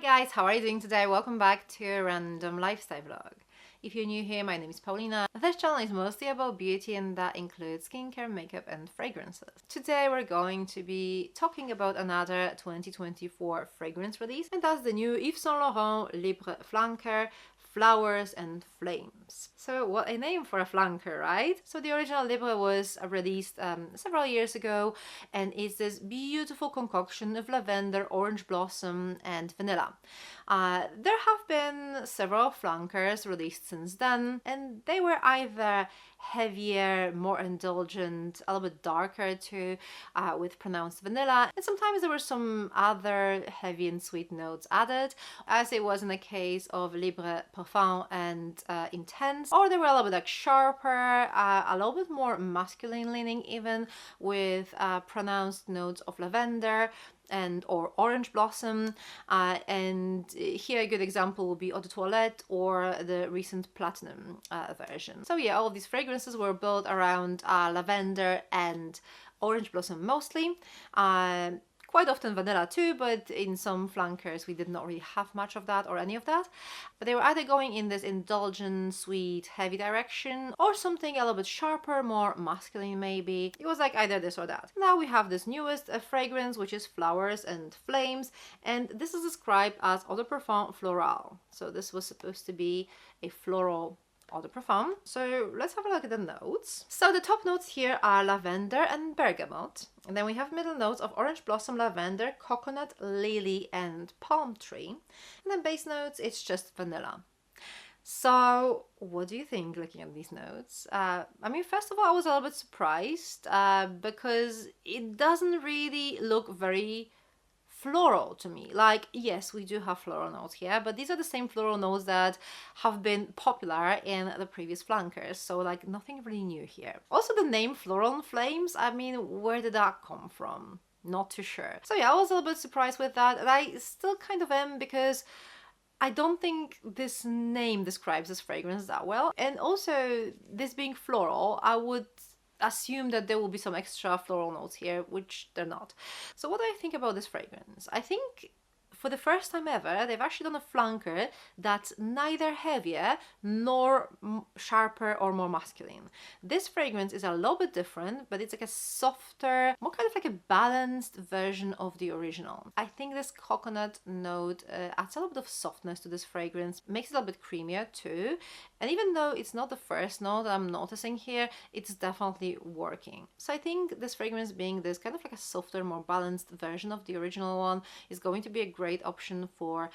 guys, how are you doing today? Welcome back to a random lifestyle vlog. If you're new here, my name is Paulina. This channel is mostly about beauty and that includes skincare, makeup and fragrances. Today we're going to be talking about another 2024 fragrance release, and that's the new Yves Saint Laurent Libre Flanker Flowers and Flames. So what a name for a flanker, right? So the original Libre was released several years ago, and it's this beautiful concoction of lavender, orange blossom and vanilla. There have been several flankers released since then, and they were either heavier, more indulgent, a little bit darker too, with pronounced vanilla, and sometimes there were some other heavy and sweet notes added, as it was in the case of Libre Parfum and Intense, or they were a little bit like sharper, a little bit more masculine leaning even, with pronounced notes of lavender and or orange blossom, and here a good example would be Eau de Toilette or the recent Platinum version. So yeah, all of these fragrances were built around lavender and orange blossom mostly. Quite often vanilla too, but in some flankers we did not really have much of that or any of that. But they were either going in this indulgent, sweet, heavy direction or something a little bit sharper, more masculine maybe. It was like either this or that. Now we have this newest fragrance, which is Flowers and Flames, and this is described as Eau de Parfum Floral. So this was supposed to be a floral Eau de Parfum. So let's have a look at the notes. So the top notes here are lavender and bergamot. And then we have middle notes of orange blossom, lavender, coconut, lily and palm tree. And then base notes, it's just vanilla. So what do you think looking at these notes? I mean, first of all, I was a little bit surprised because it doesn't really look very floral to me. Like, yes, we do have floral notes here, but these are the same floral notes that have been popular in the previous flankers, so like nothing really new here. Also, the name Floral and Flames, I mean, where did that come from? Not too sure. So yeah, I was a little bit surprised with that, and I still kind of am, because I don't think this name describes this fragrance that well. And also, this being floral, I would assume that there will be some extra floral notes here, which they're not. So what do I think about this fragrance? I think for the first time ever, they've actually done a flanker that's neither heavier nor sharper or more masculine. This fragrance is a little bit different, but it's like a softer, more kind of like a balanced version of the original. I think this coconut note adds a little bit of softness to this fragrance, makes it a little bit creamier too. And even though it's not the first note that I'm noticing here, it's definitely working. So I think this fragrance being this kind of like a softer, more balanced version of the original one is going to be a great option for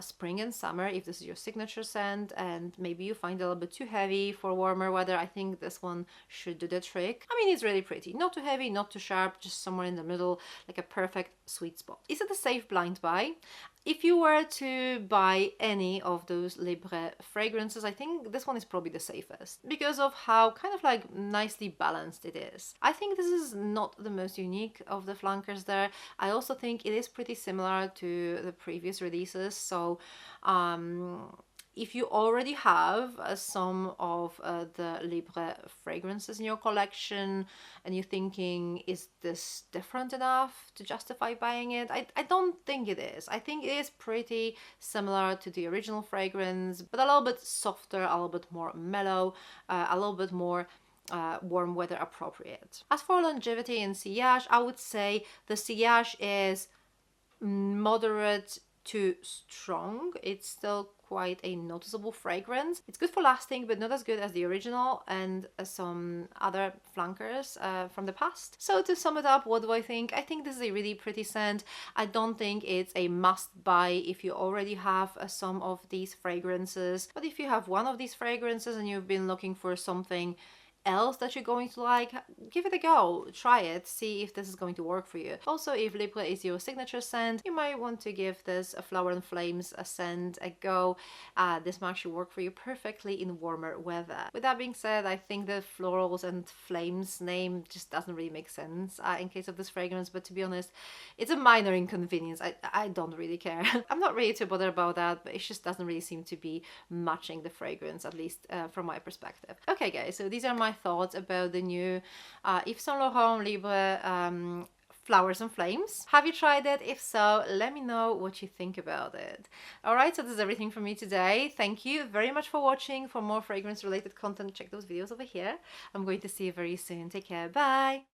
spring and summer if this is your signature scent, and maybe you find it a little bit too heavy for warmer weather. I think this one should do the trick. I mean, it's really pretty. Not too heavy, not too sharp, just somewhere in the middle, like a perfect sweet spot. Is it a safe blind buy? If you were to buy any of those Libre fragrances, I think this one is probably the safest because of how kind of like nicely balanced it is. I think this is not the most unique of the flankers there. I also think it is pretty similar to the previous releases. So if you already have some of the Libre fragrances in your collection and you're thinking, is this different enough to justify buying it? I don't think it is. I think it is pretty similar to the original fragrance, but a little bit softer, a little bit more mellow, a little bit more warm weather appropriate. As for longevity and sillage, I would say the sillage is moderate to strong. It's still quite a noticeable fragrance. It's good for lasting, but not as good as the original and some other flankers from the past. So to sum it up, what do I think? I think this is a really pretty scent. I don't think it's a must buy if you already have some of these fragrances, but if you have one of these fragrances and you've been looking for something else that you're going to like, give it a go, try it, see if this is going to work for you. Also, if Libre is your signature scent, you might want to give this Flower and Flames a scent a go. This might actually work for you perfectly in warmer weather. With that being said, I think the Florals and Flames name just doesn't really make sense in case of this fragrance, but to be honest, it's a minor inconvenience. I don't really care. I'm not really too bothered about that, but it just doesn't really seem to be matching the fragrance, at least from my perspective. Okay guys, so these are my thoughts about the new Yves Saint Laurent Libre Flowers and Flames. Have you tried it? If so, let me know what you think about it. Alright, so this is everything from me today. Thank you very much for watching. For more fragrance related content, check those videos over here. I'm going to see you very soon. Take care. Bye!